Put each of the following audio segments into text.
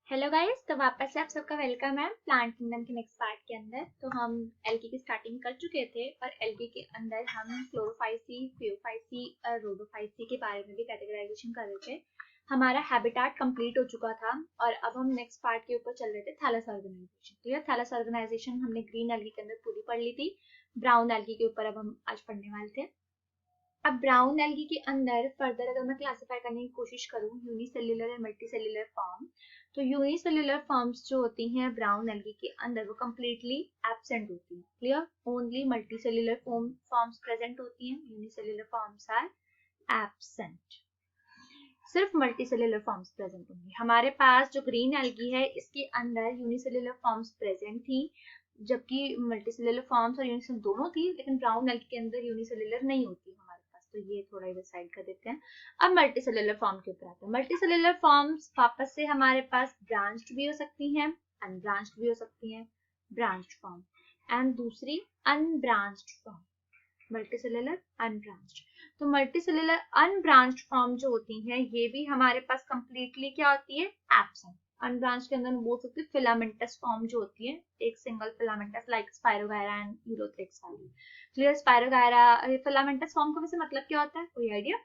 Hello guys, तो वापस से आप सबका वेलकम है प्लांट किंगडम के नेक्स्ट पार्ट के अंदर। तो हम एल्गी की स्टार्टिंग कर चुके थे और एल्गी के अंदर हम क्लोरोफाइसी, फियोफाइसी और रोडोफाइसी के बारे में भी कैटेगराइजेशन कर रहे थे। हमारा हैबिटाट कंप्लीट हो चुका था और अब हम नेक्स्ट पार्ट के ऊपर चल रहे थे, thallus organization. Clear? Thallus organization हमने ग्रीन एल्गी के अंदर पूरी पढ़ ली थी। ब्राउन एल्गी के ऊपर अब हम आज पढ़ने वाले थे। अब ब्राउन एल्गी के अंदर फर्दर अगर मैं क्लासिफाई करने की कोशिश करूं यूनिसेल्युलर और मल्टीसेल्युलर फॉर्म, तो यूनिसेल्युलर फॉर्म्स जो होती हैं ब्राउन एल्गी के अंदर वो कंप्लीटली एब्सेंट होती हैं। Clear? Only multicellular forms present होती हैं, यूनिसेल्युलर फॉर्म्स आर एब्सेंट। सिर्फ मल्टीसेल्युलर फॉर्म्स प्रेजेंट होंगी। हमारे पास जो ग्रीन एल्गी है इसके अंदर यूनिसेल्युलर फॉर्म्स प्रेजेंट थी, जबकि मल्टीसेल्युलर फॉर्म्स और यूनिसेल्युलर दोनों थी, लेकिन ब्राउन एल्गी के अंदर यूनिसेल्युलर नहीं होती हमारे पास। तो ये थोड़ा इधर साइड कर देते हैं। अब मल्टीसेल्युलर फॉर्म के ऊपर आते हैं। मल्टीसेल्युलर फॉर्म्स वापस से हमारे पास ब्रांच्ड भी हो सकती हैं, अनब्रांच्ड भी हो सकती हैं, ब्रांच्ड फॉर्म एंड दूसरी अनब्रांच्ड फॉर्म, मल्टीसेल्युलर अनब्रांच्ड। तो मल्टीसेल्युलर अनब्रांच्ड फॉर्म जो होती हैं ये भी हमारे पास कंप्लीटली क्या होती है? एब्सेंट। अनब्रांच्ड के अंदर हम बोल सकते हैं फिलामेंटस फॉर्म जो होती है, एक single filamentous like spirogyra and ulothrix वाली। क्लियर? स्पाइरोगायरा फिलामेंटस फॉर्म का वैसे मतलब क्या होता है, कोई आइडिया?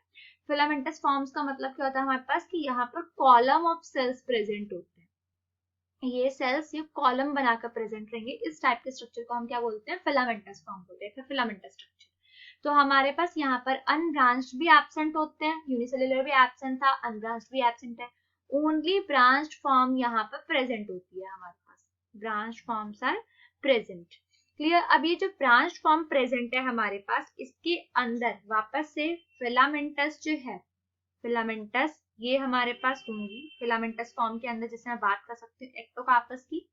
फिलामेंटस फॉर्म्स का मतलब क्या होता है हमारे पास कि यहाँ पर कॉलम ऑफ सेल्स प्रेजेंट होते हैं। ये सेल्स ये कॉलम बनाकर प्रेजेंट रहेंगे। इस टाइप के स्ट्रक्चर को हम क्या बोलते हैं? फिलामेंटस फॉर्म बोलते हैं, फिलामेंटस स्ट्रक्चर। तो हमारे पास यहाँ पर अनब्रांच्ड भी एब्सेंट होते हैं, यूनिसेल्युलर भी एब्सेंट था, अनब्रांच्ड भी एब्सेंट है। ओनली ब्रांच्ड फॉर्म यहाँ पर प्रेजेंट होती है हमारे पास। Branch forms are present. Clear? अब ये जो ब्रांच फॉर्म प्रेजेंट है हमारे पास, इसके अंदर वापस से फिलामेंटस जो है, फिलामेंटस ये हमारे पास होंगी। फिलामेंटस फॉर्म के अंदर जैसे मैं बात कर सकती हूँ एक्टोकार्पस की,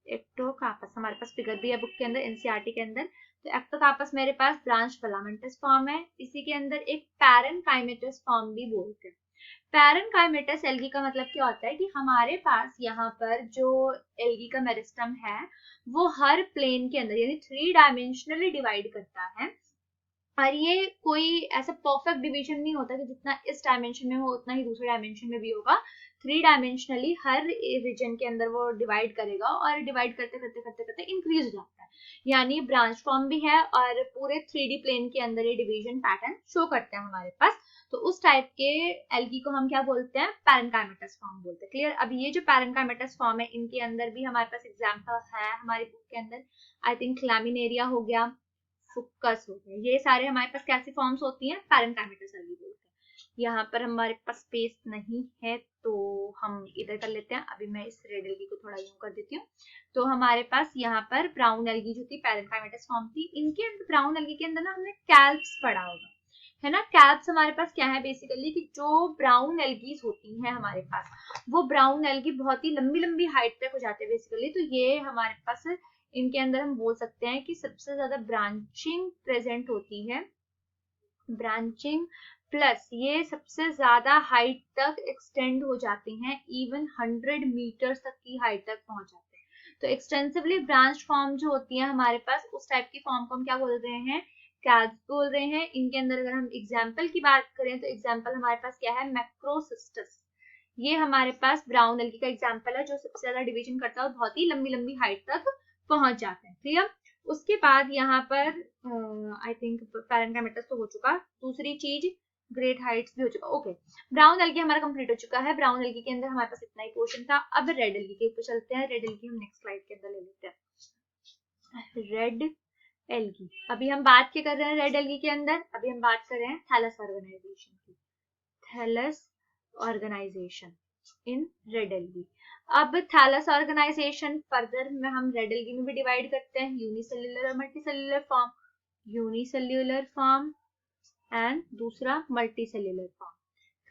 एक्टोकार्पस हमारे पास फिगर भी है बुक के अंदर, एनसीईआरटी के अंदर। तो एक्टोकार्पस मेरे पास ब्रांच फिलामेंटस फॉर्म है। इसी के अंदर एक पैरेनकाइमेटस फॉर्म भी बोलते हैं। पैरेनकाइमेटस एल्गी का मतलब क्या होता है कि हमारे पास यहाँ पर जो एल्गी का मेरिस्टम है वो हर प्लेन के अंदर यानी 3 डायमेंशनली डिवाइड करता है। और ये कोई ऐसा परफेक्ट डिवीजन नहीं होता कि जितना इस डायमेंशन में हो उतना ही दूसरे डायमेंशन में भी होगा। 3 डायमेंशनली हर रीजन के अंदर वो डिवाइड करेगा और डिवाइड करते करते करते करते इंक्रीज हो जाता है। यानी ब्रांच फॉर्म भी है और पूरे 3D प्लेन के अंदर ये डिवीजन पैटर्न शो करते हैं हमारे पास। तो उस टाइप के एल्गी को हम क्या बोलते हैं? पैरेनकाइमेटस फॉर्म बोलते हैं। क्लियर? अब ये जो पैरेनकाइमेटस फॉर्म है इनके अंदर भी हमारे पास एग्जांपल है हमारी बुक के अंदर। आई थिंक लैमिनेरिया हो गया, फुक्कस हो गया, ये सारे हमारे पास कैसी फॉर्म्स होती हैं? पैरेनकाइमेटस एल्गी बोलते हैं। यहाँ पर हमारे पास स्पेस नहीं है तो हम इधर कर लेते हैं। अभी मैं इस रेड एल्गी को थोड़ा यूं कर देती हूँ। तो हमारे पास यहाँ पर ब्राउन एल्गी जो थी पैरेनकाइमेटस फॉर्म थी, इनके अंदर ब्राउन एल्गी के अंदर ना हमने कैल्प्स पढ़ा होगा, है ना? कैल्प्स हमारे पास क्या है बेसिकली कि जो ब्राउन एल्गीज होती हैं हमारे पास, वो ब्राउन एल्गी बहुत ही लंबी लंबी हाइट तक हो जाते हैं बेसिकली। तो ये हमारे पास इनके अंदर हम बोल सकते हैं कि सबसे ज्यादा ब्रांचिंग प्रेजेंट होती है। ब्रांचिंग प्लस ये सबसे ज्यादा हाइट तक एक्सटेंड हो जाती हैं, इवन 100 मीटर तक की हाइट तक पहुंच जाते हैं। तो एक्सटेंसिवली ब्रांच फॉर्म जो होती है हमारे पास, उस टाइप की फॉर्म को हम क्या बोल रहे हैं? कैल्प्स बोल रहे हैं। इनके अंदर अगर हम एग्जाम्पल की बात करें तो एग्जाम्पल हमारे पास क्या है? मैक्रोसिस्टस। ये हमारे पास ब्राउन एल्गी का एग्जाम्पल है जो सबसे ज्यादा डिवीजन करता है और बहुत ही लंबी लंबी हाइट तक पहुंच जाते हैं। क्लियर? उसके बाद यहाँ पर आई थिंक पैरेनकाइमेटस तो हो चुका, दूसरी चीज ग्रेट हाइट्स भी हो चुका। ओके, ब्राउन एल्गी हमारा कंप्लीट हो चुका है। ब्राउन एल्गी के अंदर हमारे पास इतना ही पोर्शन था। अब रेड एल्गी के ऊपर चलते हैं। रेड एल्गी हम नेक्स्ट स्लाइड के अंदर ले लेते हैं। रेड एल्गी, अभी हम बात क्या कर रहे हैं रेड एल्गी के अंदर? अभी हम बात कर रहे हैं थैलस ऑर्गेनाइजेशन की। Thallus organization in red algae. अब थैलस ऑर्गेनाइजेशन फर्दर में हम रेड एल्गी में भी डिवाइड करते हैं, यूनिसेल्युलर और multicellular form. Unicellular form and दूसरा मल्टीसेल्युलर फॉर्म।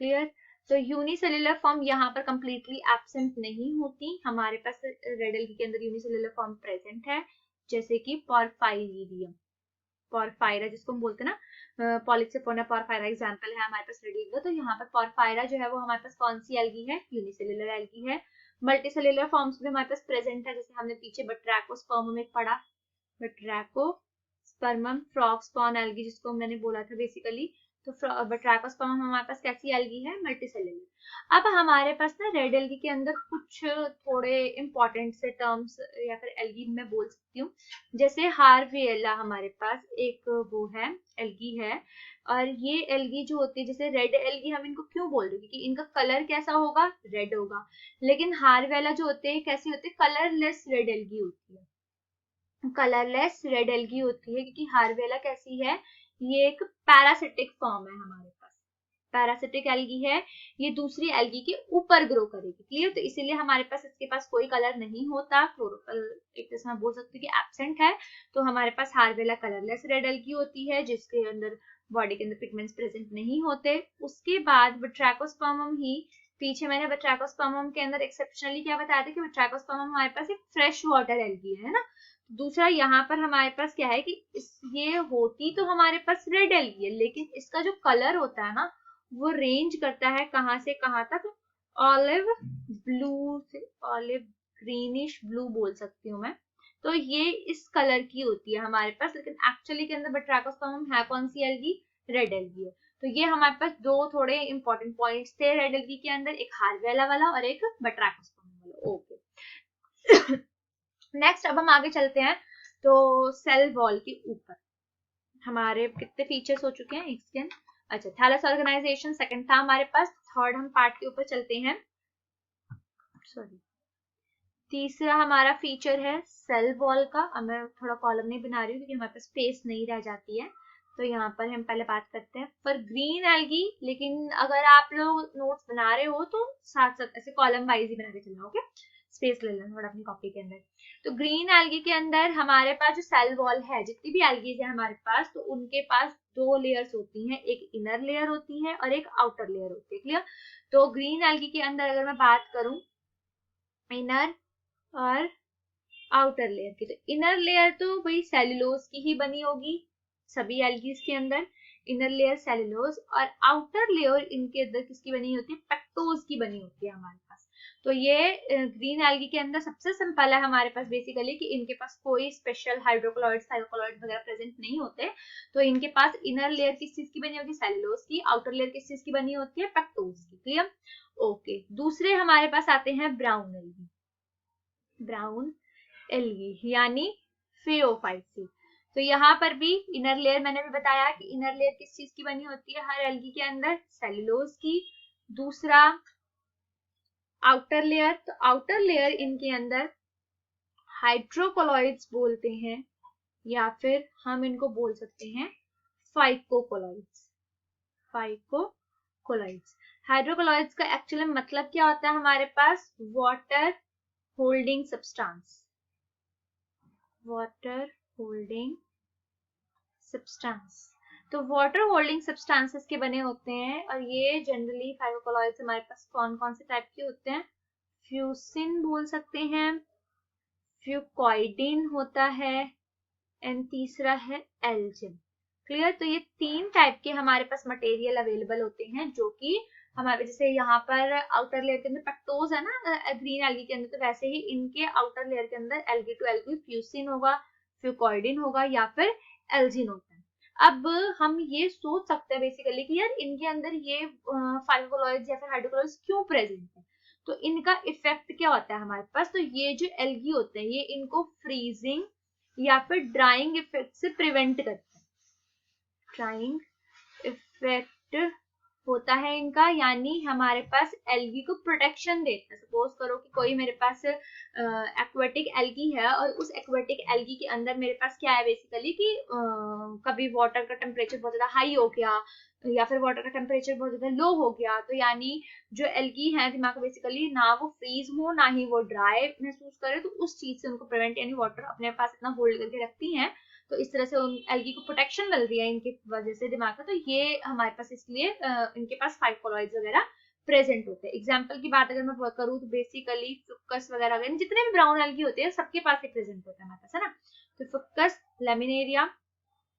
क्लियर? तो यूनिसेल्युलर फॉर्म यहाँ पर कंप्लीटली एब्सेंट नहीं होती, हमारे पास रेड एल्गी के अंदर यूनिसेल्युलर फॉर्म प्रेजेंट है, जैसे कि पोरफाइरिडियम, पोरफायरा जिसको हम बोलते हैं ना, पॉलिक्सिफोना पोरफायरा एग्जांपल है हमारे पास रेड एल्गी। तो यहाँ पर पोरफायरा जो है वो हमारे पास कौन सी एल्गी है? यूनिसेल्युलर एल्गी है। मल्टीसेल्युलर फॉर्म्स भी हमारे पास प्रेजेंट है, जैसे हमने पीछे बट्रैकोस्पर्मम में पढ़ा, बट्रैकोस्पर्मम फ्रॉग स्पॉन एल्गी जिसको मैंने बोला था बेसिकली। तो Batrachospermum हमारे पास कैसी एल्गी है, मल्टीसेल्युलर। अब हमारे पास ना रेड एल्गी के अंदर कुछ थोड़े इंपॉर्टेंट से टर्म्स या फिर एल्गी मैं बोल सकती हूँ, जैसे हार्वियला हमारे पास एक वो है एल्गी है, और ये एल्गी जो होती है जैसे रेड एल्गी हम इनको क्यों बोल रहे हैं, क्योंकि इनका कलर कैसा होगा, रेड होगा। लेकिन हार्वियला जो होते हैं कैसी होती है, कलरलेस रेड एल्गी होती है, कलरलेस रेड एल्गी होती है, क्योंकि हार्वियला कैसी है, ये एक पैरासिटिक फॉर्म है हमारे पास, पैरासिटिक एल्गी है, ये दूसरी एल्गी के ऊपर ग्रो करेगी, क्लियर। तो इसीलिए हमारे पास इसके पास कोई कलर नहीं होता, क्लोरोफिल एक तरह से मैं बोल सकती हूँ कि एब्सेंट है। तो हमारे पास हार्वियला कलरलेस रेड एल्गी होती है, जिसके अंदर बॉडी के अंदर पिगमेंट्स प्रेजेंट नहीं होते। उसके बाद Batrachospermum ही, पीछे मैंने Batrachospermum के अंदर एक्सेप्शनली क्या बताया था कि Batrachospermum हमारे पास एक फ्रेश वाटर एल्गी है ना। दूसरा यहाँ पर हमारे पास क्या है कि ये होती तो हमारे पास रेड एल्गी है, लेकिन इसका जो कलर होता है ना वो रेंज करता है कहाँ से कहाँ तक, ऑलिव ब्लू से ऑलिव ग्रीनिश ब्लू बोल सकती हूँ मैं। तो ये इस कलर की होती है हमारे पास, लेकिन एक्चुअली के अंदर Batrachospermum है कौन सी एल्गी, रेड एल्गी है। तो ये हमारे पास दो थोड़े इंपॉर्टेंट पॉइंट्स थे रेड एल्गी के अंदर, एक हार्वियला वाला और एक Batrachospermum वाला। ओके नेक्स्ट अब हम आगे चलते हैं। तो सेल वॉल के ऊपर हमारे कितने फीचर्स हो चुके हैं इसके, अच्छा थैलस ऑर्गेनाइजेशन सेकंड था हमारे पास, थर्ड हम पार्ट के ऊपर चलते हैं, सॉरी तीसरा हमारा फीचर है सेल वॉल का। अब मैं थोड़ा कॉलम नहीं बना रही हूँ क्योंकि हमारे पास स्पेस नहीं रह जाती है, तो यहाँ पर हम पहले बात करते हैं पर ग्रीन एल्गी, लेकिन अगर आप लोग नोट्स बना रहे हो तो साथ साथ ऐसे कॉलम वाइज ही बना के चलना, ओके स्पेस ले लेना थोड़ा अपनी कॉपी के अंदर। तो ग्रीन एल्गी के अंदर हमारे पास जो सेल वॉल है, जितनी भी एल्गीज है हमारे पास, तो उनके पास दो लेयर्स होती हैं, एक इनर लेयर होती है और एक आउटर लेयर होती है, क्लियर। तो ग्रीन एल्गी के अंदर अगर मैं बात करूं इनर और आउटर लेयर की, तो इनर लेयर तो भाई सेलुलोज की ही बनी होगी सभी एल्गीज के अंदर, इनर लेयर सेलुलोज, और आउटर लेयर इनके अंदर किसकी बनी होती है, पेक्टोज की बनी होती है हमारे पास। तो ये ग्रीन एल्गी के अंदर सबसे सिंपल है हमारे पास बेसिकली कि इनके पास कोई स्पेशल हाइड्रोकोलॉइड्स थाइरोकोलॉइड्स वगैरह प्रेजेंट नहीं होते। तो इनके पास इनर लेयर किस चीज की बनी होती है, सेलुलोज की, आउटर लेयर किस चीज की बनी होती है, पेक्टोज की, क्लियर। ओके दूसरे हमारे पास आते हैं ब्राउन एल्गी, ब्राउन एल्गी यानी फेओफाइसी। तो यहाँ पर भी इनर लेयर मैंने भी बताया कि इनर लेयर किस चीज की बनी होती है हर एल्गी के अंदर, सेलुलोज की। दूसरा आउटर लेयर, तो आउटर लेयर इनके अंदर हाइड्रोकोलॉइड्स बोलते हैं, या फिर हम इनको बोल सकते हैं फाइकोकोलॉइड्स, फाइकोकोलॉइड्स। हाइड्रोकोलॉइड्स का एक्चुअली मतलब क्या होता है हमारे पास, water holding substance, water holding substance. तो वाटर होल्डिंग सब्सटेंसेस के बने होते हैं, और ये जनरली फाइकोकोलॉइड्स हमारे पास कौन कौन से टाइप के होते हैं, फ्यूसिन बोल सकते हैं, फ्यूकॉइडिन होता है, एंड तीसरा है एल्जिन, क्लियर। तो ये तीन टाइप के हमारे पास मटेरियल अवेलेबल होते हैं, जो कि हमारे जैसे यहाँ पर आउटर लेयर के अंदर पेक्टोज है ना ग्रीन एल्गी के अंदर, तो वैसे ही इनके आउटर लेयर के अंदर एल्गी टू एल्गी फ्यूसिन होगा, फ्यूकॉइडिन होगा या फिर एल्जिन होता है। अब हम ये सोच सकते हैं बेसिकली कि यार इनके अंदर ये फाइकोलॉइड्स या फिर हाइड्रोकोलॉइड्स क्यों प्रेजेंट है, तो इनका इफेक्ट क्या होता है हमारे पास, तो ये जो एल्गी होते हैं ये इनको फ्रीजिंग या फिर ड्राइंग इफेक्ट से प्रिवेंट करते हैं, ड्राइंग इफेक्ट होता है इनका, यानी हमारे पास एल्गी को प्रोटेक्शन देता है। सपोज करो कि कोई मेरे पास एक्वेटिक एल्गी है, और उस एक्वेटिक एल्गी के अंदर मेरे पास क्या है बेसिकली कि कभी वाटर का टेम्परेचर बहुत ज्यादा हाई हो गया या फिर वाटर का टेम्परेचर बहुत ज्यादा लो हो गया, तो यानी जो एल्गी है दिमाग बेसिकली ना वो फ्रीज हो ना ही वो ड्राई महसूस करे, तो उस चीज से उनको प्रिवेंट, यानी वाटर अपने पास इतना होल्ड करके रखती हैं, तो इस तरह से उन एल्गी को प्रोटेक्शन मिल रही है इनकी वजह से दिमाग का। तो ये हमारे पास इसलिए इनके पास फाइकोलॉइड्स वगैरह प्रेजेंट होते हैं। एग्जाम्पल की बात अगर मैं करूँ तो बेसिकली फिक्कस वगैरह जितने भी ब्राउन एल्गी होते हैं सबके पास ये प्रेजेंट होता है हमारे पास, है ना। तो फिक्कस, लेमिनेरिया,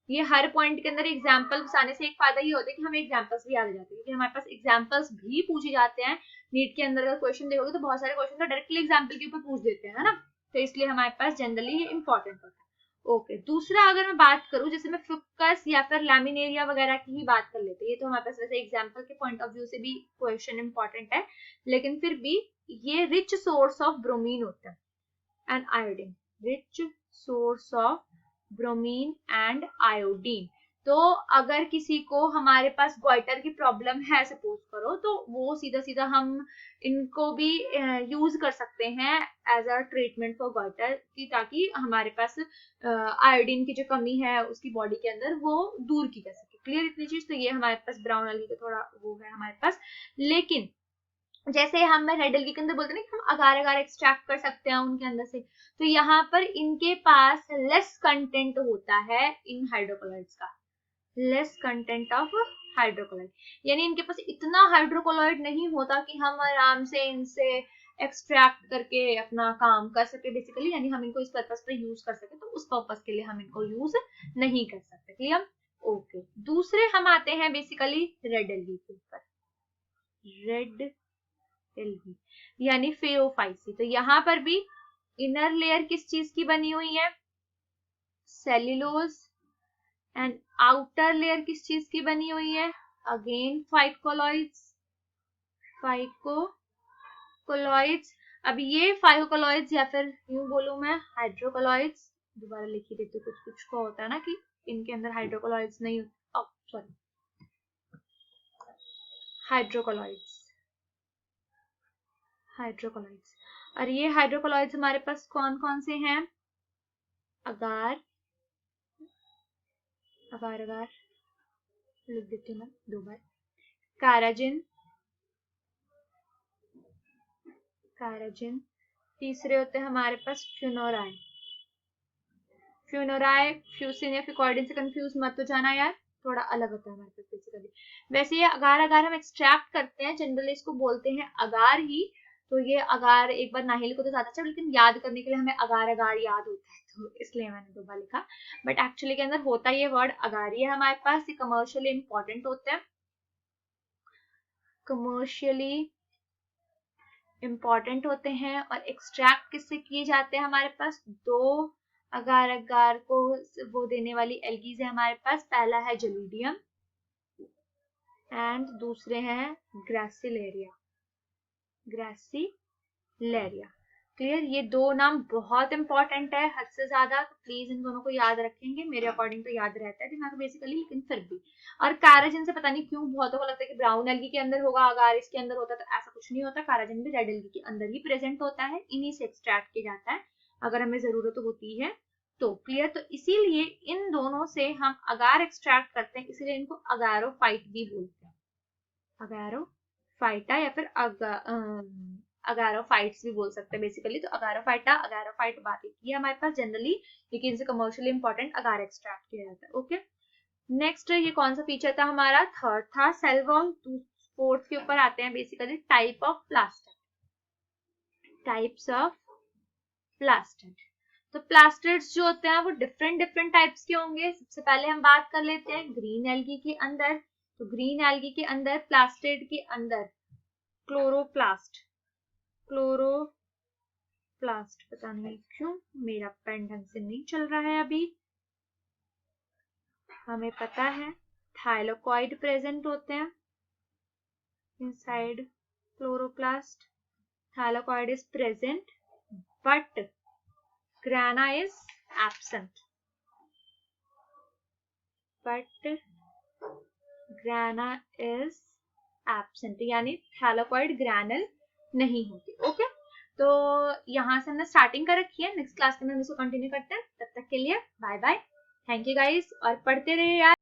ये हर पॉइंट के अंदर एग्जाम्पल्स आने से एक फायदा ये होता है कि हमें एग्जाम्पल्स भी आ जाते हैं, क्योंकि हमारे पास एग्जाम्पल्स भी पूछे जाते हैं। नीट के अंदर अगर क्वेश्चन देखोगे तो बहुत सारे क्वेश्चन तो डायरेक्टली एग्जाम्पल के ऊपर पूछ देते हैं, है ना, तो इसलिए हमारे पास जनरली ये इंपॉर्टेंट होता है। ओके दूसरा अगर मैं बात करूं, जैसे मैं फिकस या फिर लैमिनेरिया वगैरह की ही बात कर लेते हैं, ये तो हमारे पास वैसे एग्जांपल के पॉइंट ऑफ व्यू से भी क्वेश्चन इंपॉर्टेंट है, लेकिन फिर भी ये रिच सोर्स ऑफ ब्रोमीन होता है and iodine, rich source of bromine and iodine. तो अगर किसी को हमारे पास गॉइटर की प्रॉब्लम है सपोज करो, तो वो सीधा सीधा हम इनको भी यूज कर सकते हैं as a treatment for goiter की, ताकि हमारे पास आयोडीन की जो कमी है उसकी बॉडी के अंदर वो दूर की जा सके। क्लियर इतनी चीज? तो ये हमारे पास ब्राउन एल्गी का थोड़ा वो है हमारे पास। लेकिन जैसे हम रेड एल्गी के अंदर बोलते हैं ना कि हम अगार अगार एक्सट्रैक्ट कर सकते हैं उनके अंदर से, तो यहाँ पर इनके पास लेस कंटेंट होता है इन हाइड्रोकोलॉइड्स का, लेस कंटेंट ऑफ हाइड्रोकोलॉइड, यानी इनके पास इतना हाइड्रोकोलॉइड नहीं होता कि हम आराम से इनसे एक्सट्रैक्ट करके अपना काम कर सके बेसिकली, यानी हम इनको इस पर्पस पे यूज कर सके, तो उस पर्पस के लिए हम इनको यूज नहीं कर सकते। क्लियर? ओके दूसरे हम आते हैं बेसिकली रेड एल्गी के ऊपर, रेड एल्गी यानी फेओफाइसी। तो यहाँ पर भी इनर लेयर किस चीज की बनी हुई है? सेल्यूलोज। एंड आउटर लेयर किस चीज की बनी हुई है? अगेन फाइकोलॉइड्स, फाइकोलॉइड्स। अब ये फाइकोलॉइड्स या फिर यूं बोलूं मैं हाइड्रोकोलॉइड्स, दोबारा लिख ही देते, कुछ कुछ को होता है ना कि इनके अंदर हाइड्रोकोलॉइड्स नहीं होते, सॉरी हाइड्रोकोलॉइड्स, हाइड्रोकोलॉइड्स। और ये हाइड्रोकोलॉइड्स हमारे पास कौन कौन से हैं? अगार, अगार अगार लिख देती हूँ मैं दो बार, काराजिन, काराजिन। तीसरे होते हैं हमारे पास फ्यूनोराई, फ्यूनोराई फ्यूसिन या फिकॉइडिन से कंफ्यूज मत हो जाना यार, थोड़ा अलग होता है हमारे पास बेसिकली। वैसे ये अगार अगार हम एक्सट्रैक्ट करते हैं, जनरली इसको बोलते हैं अगार ही, तो ये अगार एक बार नाहिल को तो ज्यादा अच्छा, लेकिन याद करने के लिए हमें अगार अगार याद होता है, तो इसलिए मैंने दो बार लिखा, बट एक्चुअली के अंदर होता ये वर्ड अगार ही है हमारे पास। ये कमर्शियली इंपॉर्टेंट होते हैं, कमर्शियली इंपॉर्टेंट होते हैं। और एक्सट्रैक्ट किससे किए जाते हैं? हमारे पास दो अगार अगार को वो देने वाली एल्गीज है हमारे पास, पहला है जलीडियम एंड दूसरे हैं ग्रासिलेरिया, ग्रासिलेरिया। क्लियर? ये दो नाम बहुत इंपॉर्टेंट है, हद से ज्यादा, तो प्लीज इन दोनों को याद रखेंगे, मेरे अकॉर्डिंग तो याद रहता है दिमाग बेसिकली, लेकिन फिर भी। और काराजिन से पता नहीं क्यों बहुतों को लगता है कि ब्राउन एल्गी के अंदर होगा, अगार इसके अंदर होता है, तो ऐसा कुछ नहीं होता, काराजिन भी रेड एल्गी के अंदर ही प्रेजेंट होता है, इन्हीं से एक्सट्रैक्ट किया जाता है अगर हमें जरूरत होती है तो। क्लियर? तो इसीलिए इन दोनों से हम अगार एक्सट्रैक्ट करते हैं, इसीलिए इनको अगारोफाइट भी बोलते हैं, अगारोफाइटा या फिर अगारोफाइट्स भी बोल सकते हैं बेसिकली। तो अगारोफाइटा, अगारोफाइट बात एक ही है हमारे पास जनरली, लेकिन इनसे कमर्शियली इंपॉर्टेंट अगार एक्सट्रैक्ट किया जाता है। ओके नेक्स्ट ये कौन सा फीचर था हमारा? थर्ड था सेल वॉल। फोर्थ के ऊपर आते हैं basically type of plastid, types of plastid. तो प्लास्टिड्स जो होते हैं वो डिफरेंट डिफरेंट टाइप्स के होंगे। सबसे पहले हम बात कर लेते हैं ग्रीन एल्गी के अंदर। तो ग्रीन एल्गी के अंदर प्लास्टिड के अंदर क्लोरोप्लास्ट, क्लोरोप्लास्ट, पता नहीं क्यों मेरा पेन ढंग से नहीं चल रहा है अभी, हमें पता है थाइलाकोइड प्रेजेंट होते हैं inside chloroplast, thylakoid is present but grana is absent, but grana is absent, यानी थैलाकोइड ग्रैनल नहीं होती। ओके तो यहाँ से हमने स्टार्टिंग कर रखी है, नेक्स्ट क्लास में हम इसको कंटिन्यू करते हैं, तब तक के लिए bye bye, thank you guys, और पढ़ते रहिए यार।